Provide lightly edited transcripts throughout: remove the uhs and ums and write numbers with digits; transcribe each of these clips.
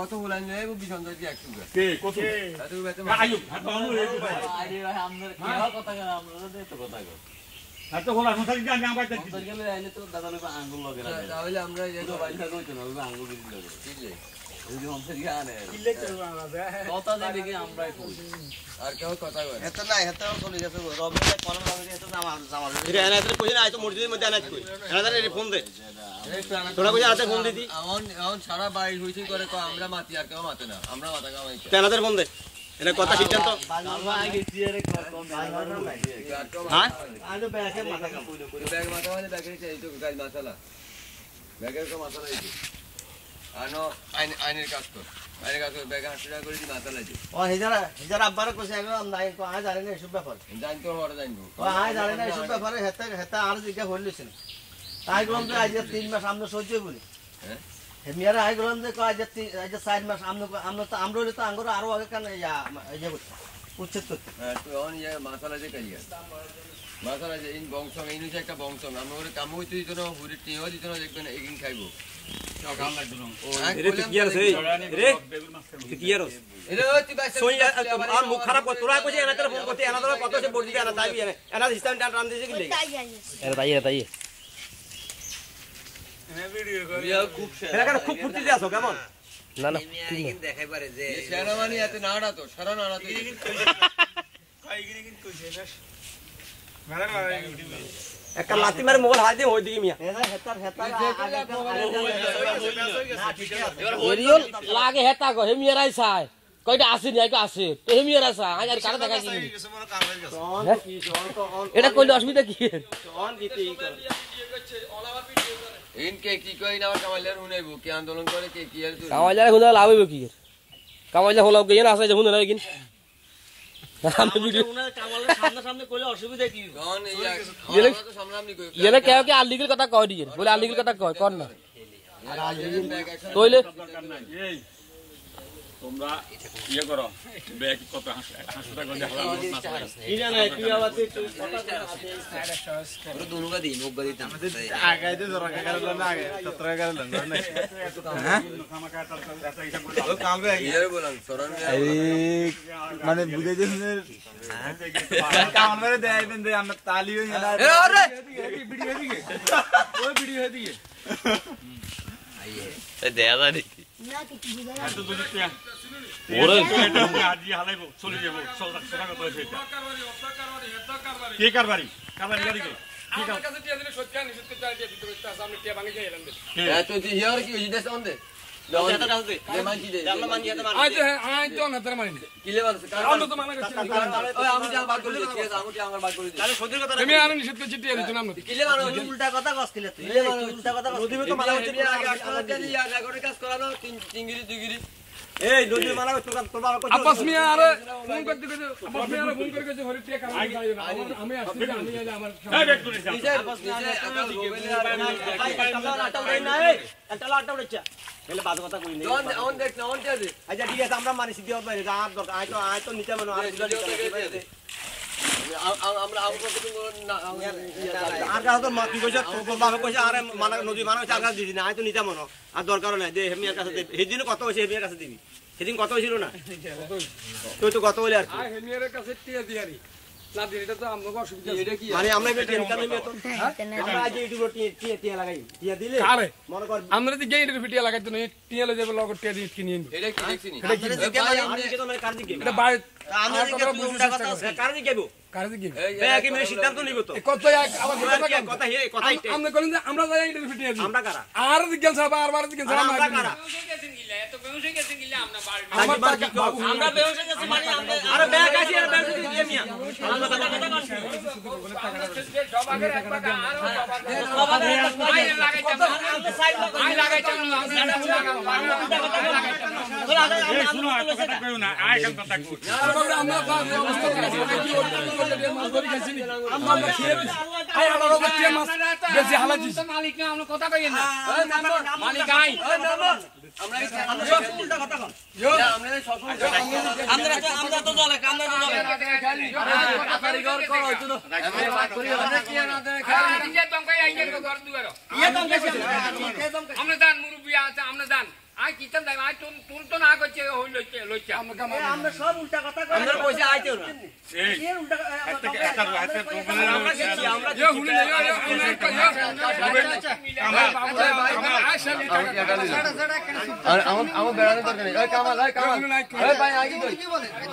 অত বলেন যে ও বিশন যদি একটু কে কত এত বেতে আইও হাত অন হয়ে গেল আরে ভাই আমরা কি কথা কর আমরা তো কথা কর হাত হলা কথা কি জানি আমরা তো গেলে আইলে তো দাদা লোক আঙ্গুল লাগে না তাহলে আমরা এই তো বাইরে কইতো না আঙ্গুল দিল লাগে ঠিক আছে এই যে हमसे কি আনে কিলে করব আমরা কথা দেবে কি আমরাই কই আর কেউ কথা কয় এত না এত চলে গেছে রবিবার কলম লাগে এত জামা রে এনাদের কইনা আইতো মসজিদের মধ্যে আনাজ কই এনাদের এই ফোন দে তোরা কইয়া আছে ফোন দিতি এখন সারা বাড়ি হইছি করে তো আমরা মাতি আর কেউ মাতে না আমরা মাথা কামাই এনাদের ফোন দে এটা কথা সিদ্ধান্ত আমরা আগে জিয়ারে কম হ্যাঁ আজ ব্যাগে মাথা কামাই ব্যাগ মাথা মানে ব্যাগে চাই তো গাছ মাথালা ব্যাগের তো মাথালা এই আনো আইনের কাজ কর আইনের কাজ কর ব্যাগ 8 টাকা করে দি মাথা লাগে ও হিজারা আব্বার কইছে আমি নাই কো আজ জানি না এসব ব্যাপার জানতো হড় জানবো ও আজ জানি না এসব ব্যাপারে হেতা আর জিজ্ঞা হইলছেন তাই গরম যে আজ 3 মাস আমরা সহ্য বলি হ্যাঁ হেমিয়ারা আই গরম যে কয় আজ 4 মাস আমরা তো আমরা তো আঙ্গুর আরো আগে কেন ইয়া ইয়ে করতে উচ্ছেদ করতে হ্যাঁ তো অন ইয়া মাথালা যে কাইয়া মাথালা যে ইন বংশ এই নিচে একটা বংশ আমরা ওরে কাম হইতে দিত না হুরি টিও দিত না দেখবেন একিন খাইবো কাম লাগবে না রে তুই কি আর রে তুই কি আর এরে তুই বাইসা সোই আর মুখ খারাপ কর তোরা কইছে এনাদের ফোন করতে এনাদের কত সে বর্দি এনা তাই এনা সিস্টেম টান দিছে কি লাগে তাই এনে ভিডিও করি খুব এরা কেন খুব ফুর্তিতে আছো কেমন না না দেখাই পারে যে সেনাবাহিনী এত নাড়া তো সারা নাড়া তো কইগিনি কিন কইছে না মারা মারা একটা লাতি মারে মোবাইল হাত দিয়ে ওই দিকে মিয়া এরিয়ল লাগে হেতা গো হেমিয়ারাই চাই কয়টা আছে নি আইকো আছে তো হেমিয়ারা চাই আজ আর কারে দেখা কি এটা কইলে অসুবিধা কি অন দিতে ইনকে কি কই না কামাইলার হুনাইবো কি আন্দোলন করে কে কি আর কামাইলা হুনা লাভ হইব কি কামাইলা হলাও গেন আছে যে হুনা নাই কিন আমি ভিডিও কামালের সামনে কইলে অসুবিধা কি কোন ইয়া তো সামনাসামনি কই ইয়েলে কেউ কে আলিগের কথা কয় দিয়েন বলে আলিগের কথা কয় কর না কইলে এই তোমরা ইয়ে করো ব্যাগ কত 500 টাকা করে হালা মাছ কি জানা তুই আবার তুই ওরে দুনুগা দিন ওগা দিতাম আগাইতে জরা কাকারল না আগে 17 কাকারল না হ্যাঁ খামাকা এত হিসাব করে ও কাল ভাই ইয়ারে বলাম সরন মানে বুঝে দিছেন কামন করে দেইবেন দে আমরা তালি হই না এ আরে ভিডিও দিকে ওই ভিডিও দিকে এ দেয়া দা দেখি এত দুধ কে ওরে আজি হালাইবো চলে যাবো সোনা কত হইছে এটা কি কারবারি গাড়ি কে কি কাম এ তো ইয়ার কি হইছে দেশ অন দে মানছি দে আমরা মানি এটা মানি আই তো না তার মানি কিলে বানছে কারণ তো মানা করছি ওই আমি যা বাদ করে দিছি আমি যা আমার বাদ করে দিছি তাহলে সত্যি কথা তুমি আর নিষেধ করে চিঠি দিছ না কিলে বানো উল্টা কথা কস কিলে তুই উল্টা কথা কস নদীতে তো মানা হচ্ছে আগে 8 টাকা দিয়ে আগে করে কাজ করানো তিনগিরি দুগিরি এই নদী মানা তোর তোমার কথা আব্বাস মিয়া আরে ফোন করতে কইছে আব্বাস মিয়া আরে ফোন করে কইছে হরি টিয়া কাম যাই না আমি আসছি আমি আইলে আমার এই ব্যাগ তুলে যাও একটা লাটা উড়েছে এলে বাদ কথা কই নেই অন দেখ না অন টিয়া দে আচ্ছা ঠিক আছে আমরা মানি সিদ্ধি হবে যা দরকার আয় তো নিতে মনে আর আমরা আমগো কিছু না আর কাছে তো কি কইছে তোর বাবা কইছে আরে মানা নদী মানা হইছে আর কাছে দিদি না আয় তো নিতে মনে আর দরকার নাই দে হেমিয়ার কাছে দে সেদিন কত হইছে হেমিয়ার কাছে দিবি সেদিন কত হইছিল না তুই তো কত হইলে আর আই হেমিয়ার কাছে টিয়া দিয়ারি না দিন এটা তো আমগো অসুবিধা এটা কি মানে আমরা এটা টেনশন নিবে তো আমরা আজ ইউটিউবে টিয়া লাগাই টিয়া দিলে কারে মনে কর আমরা তো গেইনের ভিডিও লাগাইতো না টিয়া লয়ে যাবে লগর টিয়া দিয়ে কিনে নিন এটা কি দেখছিনি আমি কি তো মানে কার দিকে এটা বাই আমি কি উল্টা কথা কার দিকে গো কারে দিকে বেয়াকি মে সিদ্ধান্ত নিব তো কত আবার কথা হে কথা আমরা কইলেন যে আমরা যাই ইন্টারভিউ ভিডিও দিই আমরা কারা আর দিকে যাব আর দিকে যাব আমরা কারা আমরা আমরা বেহুশ হয়ে গেছি মানে আমরা আরে ব্যাগ আছে আর ব্যাগ দিয়ে মিয়া আমরা কথা কথা সব আগে এক টাকা আর সব আগে আই লাগাইতাম এই শুনো এত কথা কইও না আয় কাম কথা কই আমরা অবস্থা আমরা খেয়ে আই আমার টিয়া মাছ বেশি হালা দিছি মালিক না আমরা কথা কইেন না মালিক আই আমরা সব উল্টা কথা কন আমরা তো দলে আমরা তো দলে কারিগর কর হইতো না আমরা দান মুরব্বি আছে আমরা দান আই কিতাম দেখ আই তুন তো না করছে হই লইছে আমরা সব উল্টা কথা কই আমরা কইছে আইতেও না এই এর উল্টা আমরা গেছি আমরা আমার বেড়ানোর দরকার নেই কামাল ভাই আগে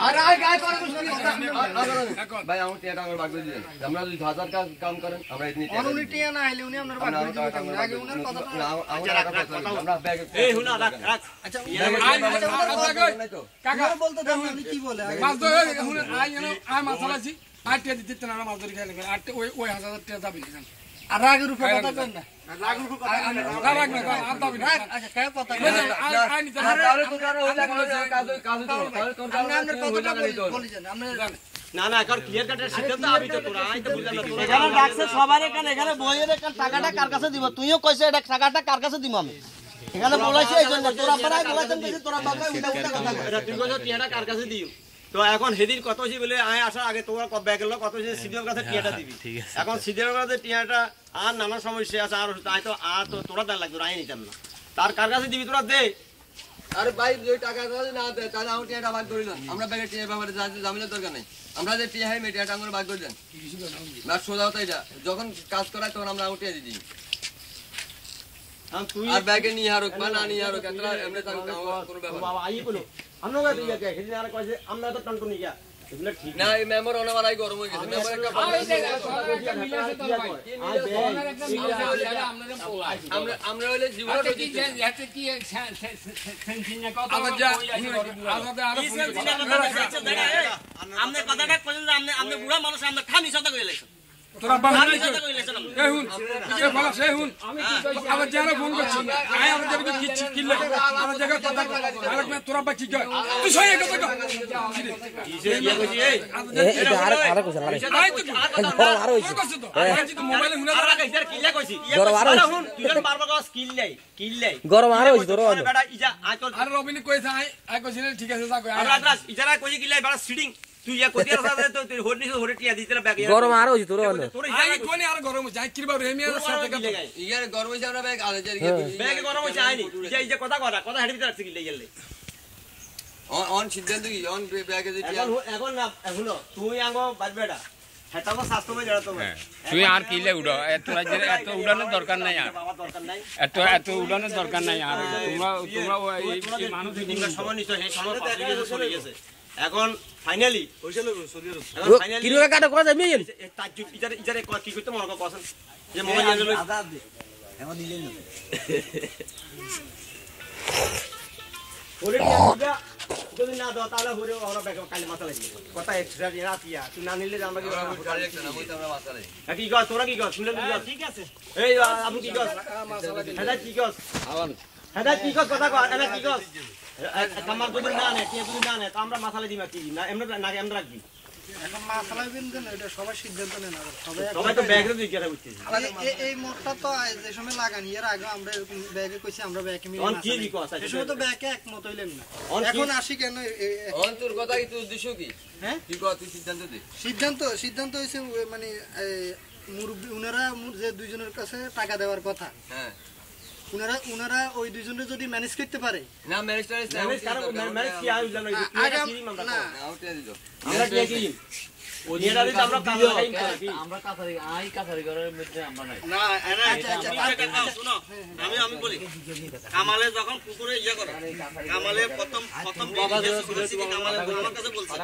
আরে আগে গায়ে করে ভাই আমার টিয়াটা আমার বাগ করে দিলেন আমরা যদি 1000 কাম করেন আমরা এদিন উনি টিয়া না আইলে উনি আপনার বাগ করে দিবেন আগে উনার কথাটা আমরা ব্যাগ এই হুনা রাখ আচ্ছা কাকা বলতে দেন উনি কি বলে মাছ ধরে এখন আই এনো আই মাছ আলাছি আটটা দিতে না মাছ ধরে খেলে আটটা ওই 1000 টাকা দাবি না আর রাগের উপর কথা কই না রাগ না আর দাবি না আচ্ছা কার কথা আই নিতে তাহলে তো কারো হইলা কাজ তাহলে তোর আপনি আপনার কথাটা বলি যান আপনি না না এখন ক্লিয়ার কাটের সিদ্ধান্ত আমি তো তোরা আই তো বুঝলাম না তোরা এখানে রাখছে সবার এখানে বইয়ের টাকাটা কার কাছে দিব তুইও কইছে এটা টাকাটা কার কাছে দিব আমি এখানে বলাইছি এইজন্য তোরা পারাই বলাইছেন যে তোরা বাবাই উল্টা উল্টা কথা কয় এটা তুই কইছ টিয়াটা কার কাছে দিও তো এখন সেদিন কত হইছে বলে আয় আসার আগে তোরা ব্যাগের লোক কত হইছে সিডিওর কাছে টিয়াটা দিবি এখন সিডিওর কাছে টিয়াটা আর নানা সমস্যা আছে আর তো তোরা দান লাগবে আই নিতাম না তার কার কাছে দিবি তোরা দে আরে ভাই যে টাকা না দেয় তাহলে আমার টিয়াটা ভাগ করে দেন আমরা ব্যাগে টিয়া ব্যাপারে জামিনের দরকার নেই আমরা যে টিয়া হাই টিয়াটা আমরা ভাগ করে দেন না সোজা হতো এটা যখন কাজ করায় তখন আমরা উঠিয়ে দিই তুই আর ব্যাগে নিয়ে হারুক বা না নিয়ে হারুক এতটা এমনি কোনো ব্যাপার বাবা আই বলো আমরা গায় দিয়া কে সেদিন আর কইছে আমরা তো টনটনি গিয়া এগুলা ঠিক না এই মেমোর অনবারাই গরম হয়ে গেছে মেমোর একটা আমরা হইলে জীবন আমনে কথাটা কইলেন যে আমনে বুড়া মানুষ আমনে খানি কথা কইলে তোরা বাংলা এই হুন কি বলা সেই হুন আবার যারা ফোন করছি আয় আমরা যাবে কিচ্ছি কিল্লে আমরা জায়গা কথা আর মে তোরা বাকি কই তুই সই কথা কই এটা আর কইছ আই তো আর হইছে তো মোবাইলে হুনা আর কইছার কিল্লা কইছি গরম আর হইছে হুন তুই বারবার কস কিল লাই গরম আর হইছে তোর বেটা ইজা আই তো আর রবিনি কইছে আই কইছিল ঠিক আছে যা কই আর আদ্রাস ইজারা কইছি কিল্লাই বেটা সিডিং তুই ইয়া কইতে রাসা তো তুই হোড নিছ হোড টিয়া দিতরা ব্যাগ গরম আর হইছে তোর তোর আই কোনি আর গরম যাই কিরবা রেমিয়ার সাথে কথা ইয়ার গরম হইছে আমরা ব্যাগ আলে জারি ব্যাগ গরম হইছে আইনি ইজা কথা হেডি ভিতর রাখছি কিল্লাই গেলে অন সিদ্ধান্ত কি অন ব্যাগে যে টিয়া এখন না এখনো তুই আঙ্গো বাজবেডা হেটাও স্বাস্থ্য মে জড়া তো তুই আর কিলে উড়ো এত উড়ানোর দরকার নাই আর বাবা দরকার নাই এত উড়ানোর দরকার নাই আর তোমরা এই মানুষ দিনটা সময় নিছ সেই সময় পাশে গিয়ে চলে গেছে এখন ফাইনালি কিরো কাটা করা যাবে তাজ্জুব ইজারে কি করতে মনে করেন যে মোবাইল নিয়ে গেল আজাদ দে এখন দিলেন না ওরে টিয়া যদি না দাও তাহলে হরে আমরা ব্যাগ কালি মাথা লাগি কথা এক্সট্রা রাতিয়া তুই না নিলে আমরা কি গাড়ি একটা না বলতে আমরা মাথা নাই কি কর তোরা কি কর শুনলে ঠিক আছে এই আপনি কি কর হেডা কি কর হেডা কি কর কথা কর হেডা কি কর কামার যদি না নে টিয়া যদি না নে তো আমরা মাথা লাগি কি না এমন না এমন রাখবি এখন মাসালা বিনদেন এটা সবাই সিদ্ধান্ত নেন আর সবাই তো ব্যাগ রে দিকে রাখছি এই মোটটা তো যে সময় লাগানি এর আগে আমরা এরকম ব্যাগে কইছি আমরা ব্যাগে মিলে অন কি বিকজ এই সময় তো ব্যাগে একমত হইলেন না অন এখন আসি কেন অন তোর কথা কি তোর উদ্দেশ্য কি হ্যাঁ তুই কত তুই সিদ্ধান্ত দে সিদ্ধান্ত হইছে মানে মুরব্বি উনারা যে দুইজনের কাছে টাকা দেওয়ার কথা হ্যাঁ উনারা ওই দুইজনে যদি ম্যানেজ করতে পারে না ম্যানেজার ম্যানেজ কি আই জানো না আউটে দিও আমরা টিয়া কি ওদিরা দিতে আমরা কাজ লাগাই আমরা কাছারি ঘরের মধ্যে আমরা নাই না আচ্ছা শুনো আমি বলি কামালে যখন পুকুরে ইয়া করে কামালে প্রথম কামালে আমার কাছে বলছে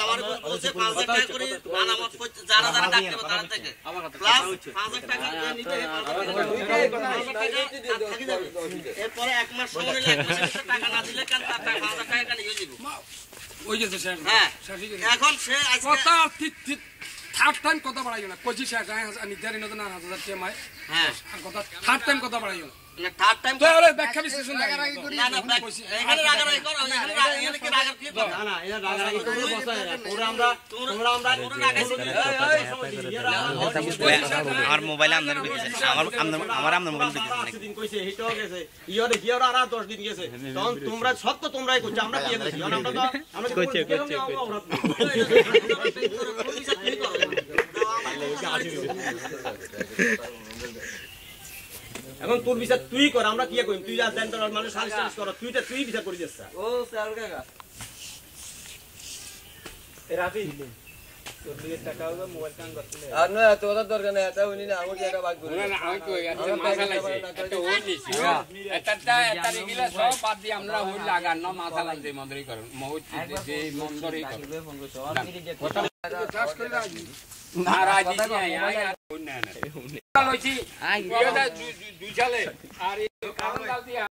আমার বলছে 5000 টাকা করে আনামত যারা ডাকতে তারা থেকে প্লাস 5000 টাকা নিতে এরপরে এক মাস সময় নিলে 1 মাসের টাকা না দিলে কান তার 5000 টাকা কানে হয়ে যাবে ওই যে স্যার হ্যাঁ এখন সে কথা থার্ড টাইম কথা বাড়াইও না কইছি স্যার নির্ধারিত না 1000 টাকা মাই হ্যাঁ কথা থার্ড টাইম কথা বাড়াইও না না থার্ড টাইম তো আরে ব্যাখ্যা বিশ্লেষণ না না এখানে রাগারাগি করো এখানে কি রাগার কি না না এরা রাগারাগি করে বসা এরা তোমরা আমরা আমার মোবাইলে আপনার আমার মোবাইল দেখেছে দিন কইছে হিট হয়ে গেছে ইও দেখি ওরা আর 10 দিন গেছে তখন তোমরা সব তো তোমরাই করছ আমরা কি করছি আমরা তো আমরা কইছে এখন তোর বিচার তুই কর, আমরা কি করি? তুই যা জান তোর মানুষ সালিশ টালিশ কর, তুই বিচার করে দিস। ও স্যার কাকা এ রাফি তোর দিয়ে টাকা হবে মোবাইল কান করতে। আর না এত কথা দরকার নাই, এটা উনি না আমার টাকা ভাগ করে আমি তো একটা মাথা লাইছি একটা ওই নিছি এটা রেগুলার সব বাদ দিয়ে আমরা ওই লাগান না মাথা লাগছে মন্দিরই করুন মহৎ যে মন্দিরই করুন না রাজি নাই ওই না না লইছি দুই সালে আর এই কারণ দাও